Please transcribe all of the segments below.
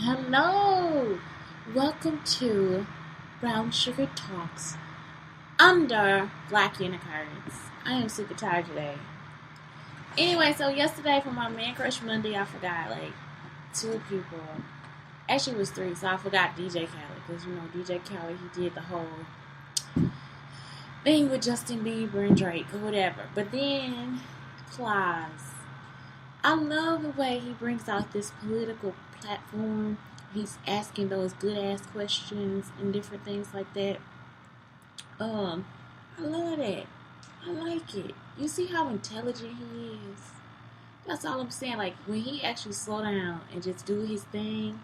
Hello! Welcome to Brown Sugar Talks under Black Unicorns. I am super tired today. Anyway, so yesterday for my Man Crush Monday, I forgot like two people. Actually, it was three, so I forgot DJ Khaled. Because, DJ Khaled, he did the whole thing with Justin Bieber and Drake or whatever. But then, Plies. I love the way he brings out this political platform. He's asking those good ass questions and different things like that. I love that. I like it. You see how intelligent he is. That's all I'm saying. Like when he actually slow down and just do his thing,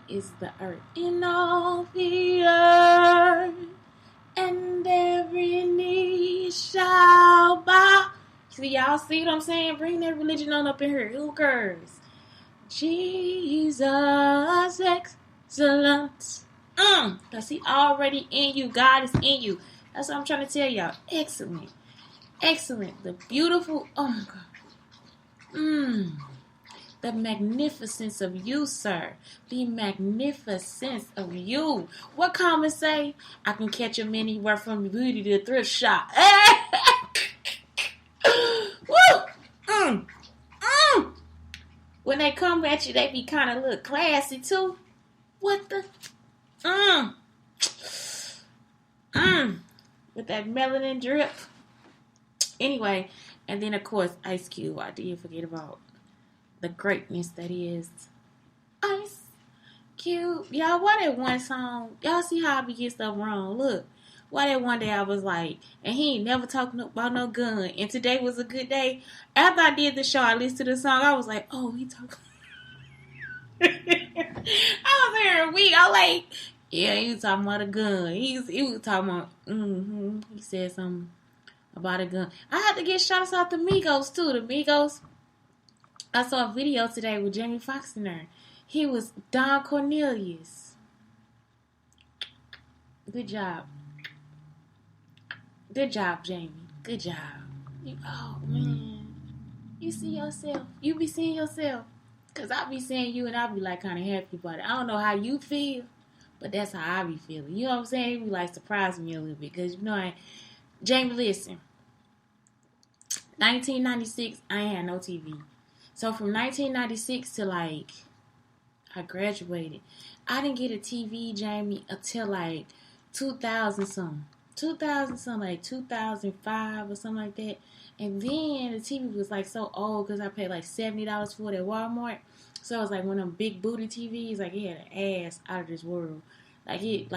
he is the earth. In all the earth, and every knee shall bow. See, y'all see what I'm saying? Bring that religion on up in here. Who cares? Jesus excellent. Because he already in you. God is in you. That's what I'm trying to tell y'all. Excellent. Excellent. The beautiful. Oh my God. The magnificence of you, sir. The magnificence of you. What comments say? I can catch him anywhere from beauty to thrift shop. Woo! When they come at you, they be kind of look classy too. What the? With that melanin drip. Anyway, and then of course Ice Cube. I did forget about the greatness that is Ice Cube. Y'all, why that one song? Y'all see how I be getting stuff wrong? Look, why that one day I was like, and he ain't never talking about no gun. And today was a good day. After I did the show, I listened to the song. I was like, oh, he talking. I was here a week. I was like, yeah, he was talking about a gun. He was talking about. He said something about a gun. I had to give shout out to Migos too. The Migos. I saw a video today with Jamie Foxx in there. He was Don Cornelius. Good job. Good job, Jamie. Good job. Oh, man. You see yourself. You be seeing yourself. Because I be seeing you and I be like kind of happy about it. I don't know how you feel, but that's how I be feeling. You know what I'm saying? It be like surprising me a little bit. Because, Jamie, listen. 1996, I ain't had no TV. So from 1996 to like, I graduated. I didn't get a TV, Jamie, until like 2000 something. 2000 something, like 2005 or something like that. And then the TV was like so old because I paid like $70 for it at Walmart. So it was like one of them big booty TVs. Like it had an ass out of this world. Like it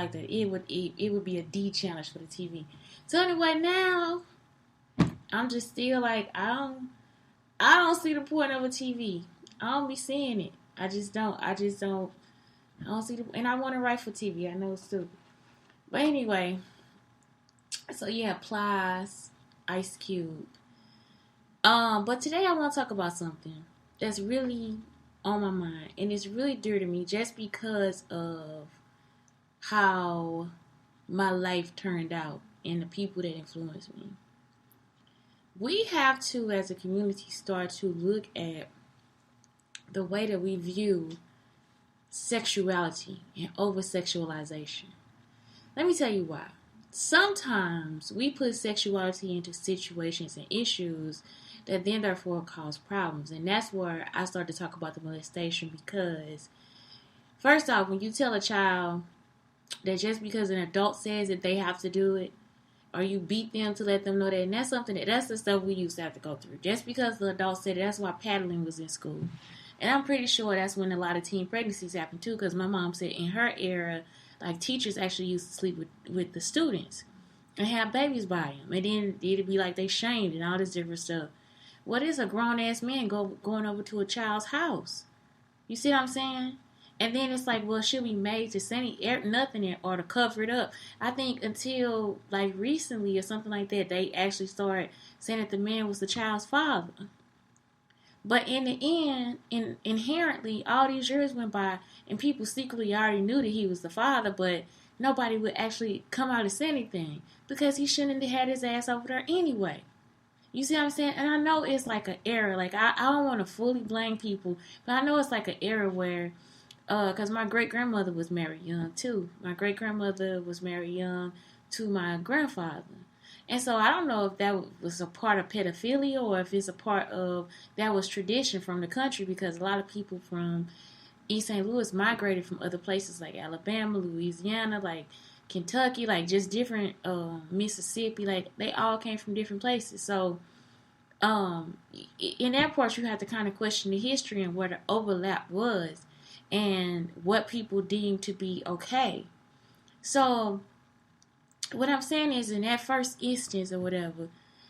would be a D challenge for the TV. So anyway, now I'm just still like I don't see the point of a TV. I don't be seeing it. I don't see the, and I want to write for TV. I know it's stupid. But anyway, so yeah, Plies, Ice Cube. But today I want to talk about something that's really on my mind, and it's really dear to me just because of how my life turned out and the people that influenced me. We have to, as a community, start to look at the way that we view sexuality and over-sexualization. Let me tell you why. Sometimes we put sexuality into situations and issues that then therefore cause problems. And that's where I started to talk about the molestation, because first off, when you tell a child that just because an adult says that they have to do it, or you beat them to let them know that, and that's the stuff we used to have to go through. Just because the adult said it, that's why paddling was in school. And I'm pretty sure that's when a lot of teen pregnancies happened too, because my mom said in her era, like teachers actually used to sleep with the students and have babies by them. And then it'd be like they shamed and all this different stuff. What is a grown-ass man going over to a child's house? You see what I'm saying? And then it's like, well, should be made to say nothing in, or to cover it up. I think until like recently or something like that, they actually started saying that the man was the child's father. But in the end, inherently, all these years went by, and people secretly already knew that he was the father, but nobody would actually come out and say anything because he shouldn't have had his ass over there anyway. You see what I'm saying? And I know it's like an error. Like, I don't want to fully blame people, but I know it's like an error where Because my great grandmother was married young too. My great grandmother was married young to my grandfather. And so I don't know if that was a part of pedophilia or if it's a part of that was tradition from the country, because a lot of people from East St. Louis migrated from other places like Alabama, Louisiana, like Kentucky, like just different Mississippi, like they all came from different places. So in that part, you have to kind of question the history and where the overlap was and what people deem to be okay. So what I'm saying is, in that first instance or whatever,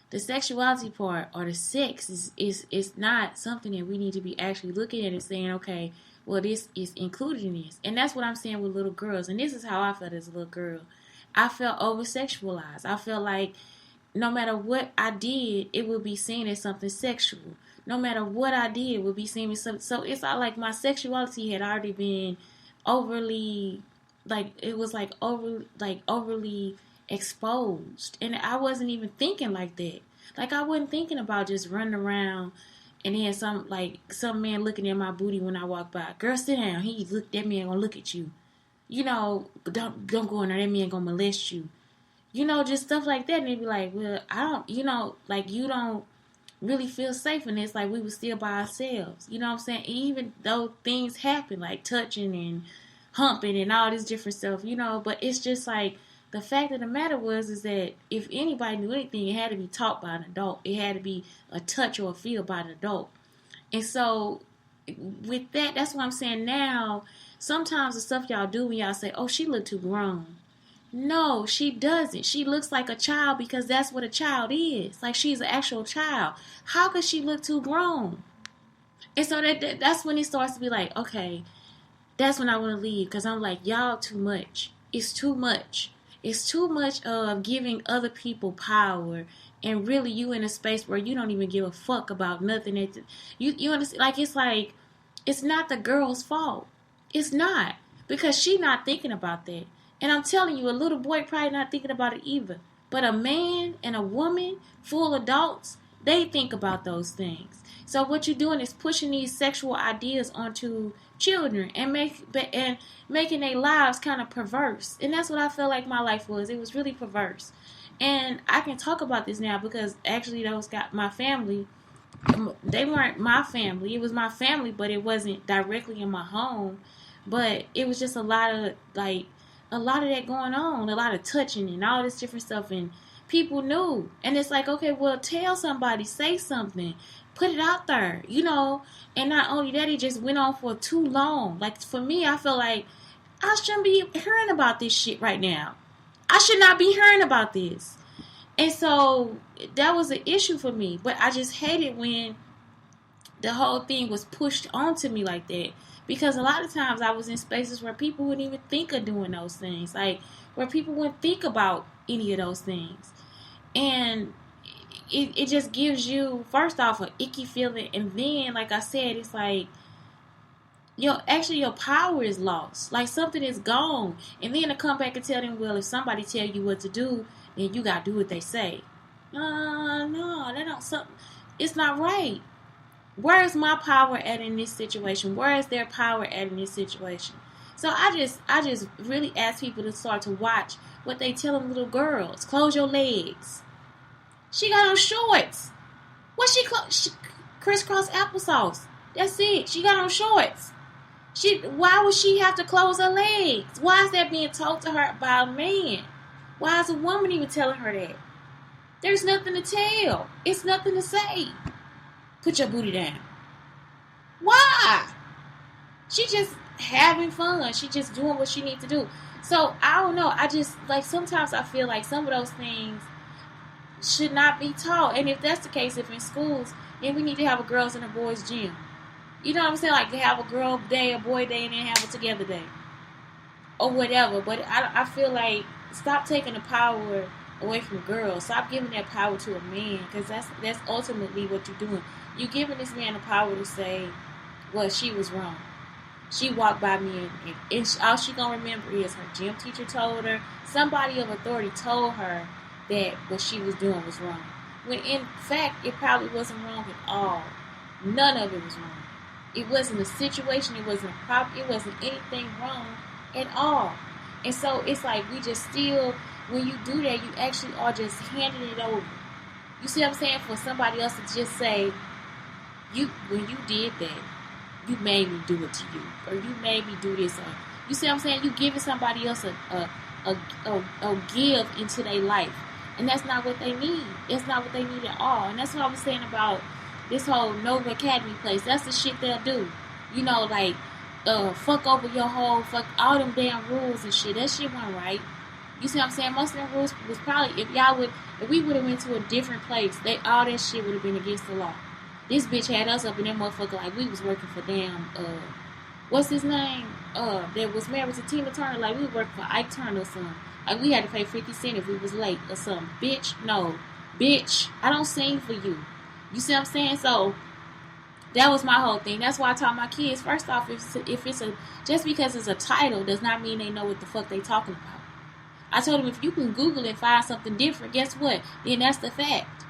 the sexuality part or the sex is not something that we need to be actually looking at and saying, okay, well, this is included in this. And that's what I'm saying with little girls. And this is how I felt as a little girl. I felt over sexualized. I felt like no matter what I did, it would be seen as something sexual. No matter what I did, it would be seen as something. So it's not like my sexuality had already been overly, like it was like overly exposed, and I wasn't even thinking like that. Like I wasn't thinking about just running around and then some man looking at my booty when I walk by. Girl, sit down. That man gonna look at you. Don't go in there. That man gonna molest you. Just stuff like that. And they'd be like, well, I don't, like you don't really feel safe in this. Like we were still by ourselves. You know what I'm saying? Even though things happen, like touching and humping and all this different stuff, but it's just like the fact of the matter is that if anybody knew anything, it had to be taught by an adult. It had to be a touch or a feel by an adult. And so with that, that's what I'm saying now. Sometimes the stuff y'all do when y'all say, oh, she look too grown. No, she doesn't. She looks like a child because that's what a child is. Like she's an actual child. How could she look too grown? And so that's when it starts to be like, okay, that's when I want to leave, because I'm like, y'all too much. It's too much. It's too much of giving other people power, and really you in a space where you don't even give a fuck about nothing. You understand? Like it's not the girl's fault. It's not, because she not thinking about that. And I'm telling you, a little boy probably not thinking about it either. But a man and a woman, full adults, they think about those things. So what you're doing is pushing these sexual ideas onto children and making their lives kind of perverse. And that's what I felt like my life was. It was really perverse. And I can talk about this now because actually those got my family. They weren't my family. It was my family, but it wasn't directly in my home. But it was just a lot of that going on, a lot of touching and all this different stuff, and people knew. And it's like, okay, well, tell somebody, say something, put it out there, And not only that, it just went on for too long. Like for me, I feel like I shouldn't be hearing about this shit right now. I should not be hearing about this. And so that was an issue for me. But I just hated when the whole thing was pushed onto me like that. Because a lot of times I was in spaces where people wouldn't even think of doing those things. Like, where people wouldn't think about any of those things. And it just gives you, first off, an icky feeling. And then, like I said, it's like, your power is lost. Like, something is gone. And then to come back and tell them, well, if somebody tell you what to do, then you got to do what they say. No, that don't something. It's not right. Where is my power at in this situation? Where is their power at in this situation? So I just really ask people to start to watch what they tell them little girls. Close your legs. She got on shorts. She crisscross applesauce. That's it. She got on shorts. Why would she have to close her legs? Why is that being told to her by a man? Why is a woman even telling her that? There's nothing to tell. It's nothing to say. Put your booty down. Why? She just having fun. She just doing what she needs to do. So, I don't know. I just, like, sometimes I feel like some of those things should not be taught. And if that's the case, if in schools, then we need to have a girls and a boys gym. You know what I'm saying? Like, have a girl day, a boy day, and then have a together day. Or whatever. But I feel like, stop taking the power away from girls. Stop giving that power to a man. Because that's ultimately what you're doing. You're giving this man the power to say, well, she was wrong. She walked by me and all she gonna remember is her gym teacher told her, somebody of authority told her that what she was doing was wrong. When in fact, it probably wasn't wrong at all. None of it was wrong. It wasn't a situation. It wasn't a problem. It wasn't anything wrong at all. And so it's like we just still, when you do that, you actually are just handing it over. You see what I'm saying? For somebody else to just say, when you did that, you made me do it to you, or you made me do this, or you see what I'm saying? You giving somebody else a give into their life, and that's not what they need. That's not what they need at all. And that's what I was saying about this whole Nova Academy place. That's the shit they'll do. You know, like fuck over your whole fuck all them damn rules and shit. That shit wasn't right. You see what I'm saying? Most of them rules was probably if we would have went to a different place, all that shit would have been against the law. This bitch had us up in that motherfucker like we was working for damn what's his name? That was married to Tina Turner, like we worked for Ike Turner or something. Like we had to pay 50 cents if we was late or something. Bitch, no. Bitch, I don't sing for you. You see what I'm saying? So that was my whole thing. That's why I taught my kids, first off, if it's just because it's a title does not mean they know what the fuck they talking about. I told them if you can Google and find something different, guess what? Then that's the fact.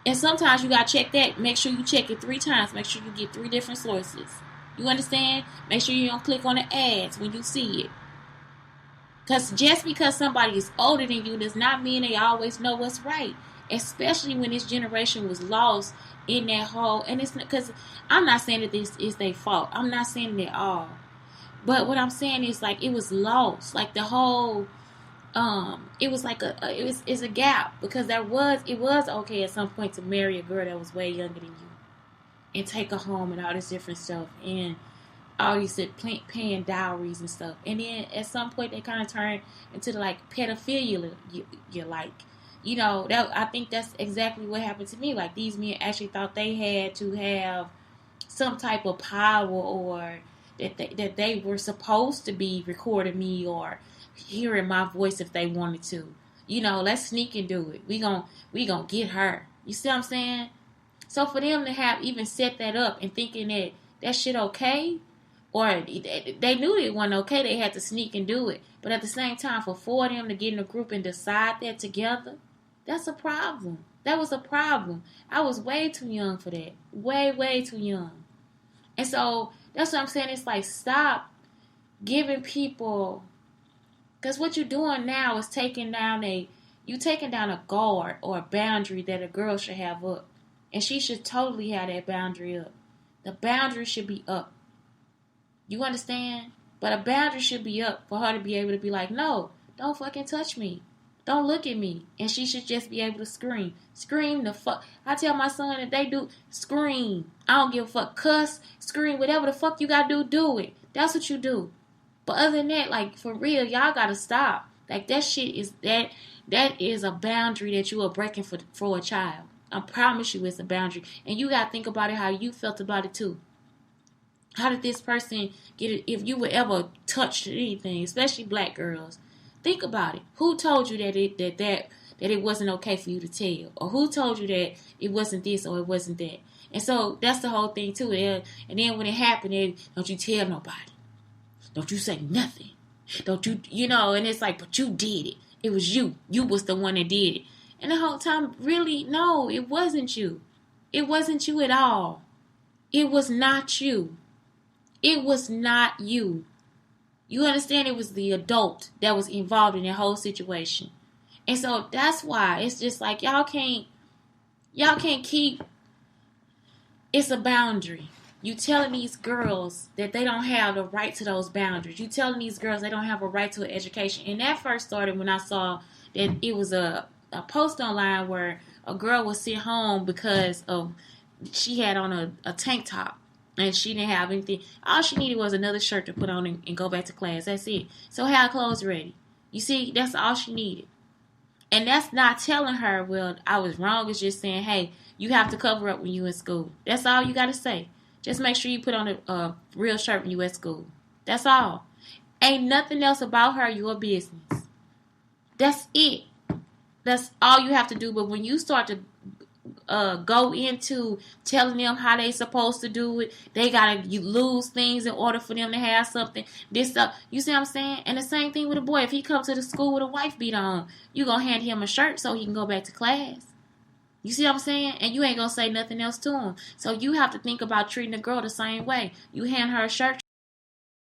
And sometimes you gotta check that. Make sure you check it 3 times. Make sure you get 3 different sources. You understand? Make sure you don't click on the ads when you see it. Because just because somebody is older than you does not mean they always know what's right. Especially when this generation was lost in that whole. And it's because I'm not saying that this is their fault. I'm not saying it at all. But what I'm saying is like it was lost. Like the whole. It was like it's a gap because it was okay at some point to marry a girl that was way younger than you and take her home and all this different stuff and all these paying dowries and stuff, and then at some point they kind of turned into the like pedophilia you like, you know, that I think that's exactly what happened to me. Like these men actually thought they had to have some type of power or that they were supposed to be recording me or hearing my voice if they wanted to. You know, let's sneak and do it. We gon' get her. You see what I'm saying? So for them to have even set that up and thinking that shit okay, or they knew it wasn't okay, they had to sneak and do it. But at the same time, for 4 of them to get in a group and decide that together, that's a problem. That was a problem. I was way too young for that. Way, way too young. And so that's what I'm saying. It's like stop giving people. Because what you're doing now is taking down a guard or a boundary that a girl should have up. And she should totally have that boundary up. The boundary should be up. You understand? But a boundary should be up for her to be able to be like, no, don't fucking touch me. Don't look at me. And she should just be able to scream. Scream the fuck. I tell my son that they do, scream. I don't give a fuck. Cuss, scream, whatever the fuck you gotta do it. That's what you do. But other than that, like, for real, y'all gotta stop. Like, that shit is, that is a boundary that you are breaking for a child. I promise you it's a boundary. And you gotta think about it how you felt about it, too. How did this person get it? If you were ever touched anything, especially black girls, think about it. Who told you that it wasn't okay for you to tell? Or who told you that it wasn't this or it wasn't that? And so, that's the whole thing, too. And then when it happened, don't you tell nobody. Don't you say nothing. Don't you, you know, and it's like, but you did it. It was you. You was the one that did it. And the whole time, really, no, it wasn't you. It wasn't you at all. It was not you. It was not you. You understand? It was the adult that was involved in the whole situation. And so that's why it's just like, y'all can't keep, it's a boundary. You telling these girls that they don't have the right to those boundaries. You telling these girls they don't have a right to an education. And that first started when I saw that it was a post online where a girl was sent home because of she had on a tank top and she didn't have anything. All she needed was another shirt to put on and go back to class. That's it. So have clothes ready. You see, that's all she needed. And that's not telling her, well, I was wrong. It's just saying, hey, you have to cover up when you in school. That's all you got to say. Just make sure you put on a real shirt when you at school. That's all. Ain't nothing else about her your business. That's it. That's all you have to do. But when you start to go into telling them how they supposed to do it, they gotta lose things in order for them to have something. This stuff. You see what I'm saying? And the same thing with a boy. If he comes to the school with a wife beater on, you gonna hand him a shirt so he can go back to class. You see what I'm saying? And you ain't gonna say nothing else to him. So you have to think about treating the girl the same way. You hand her a shirt,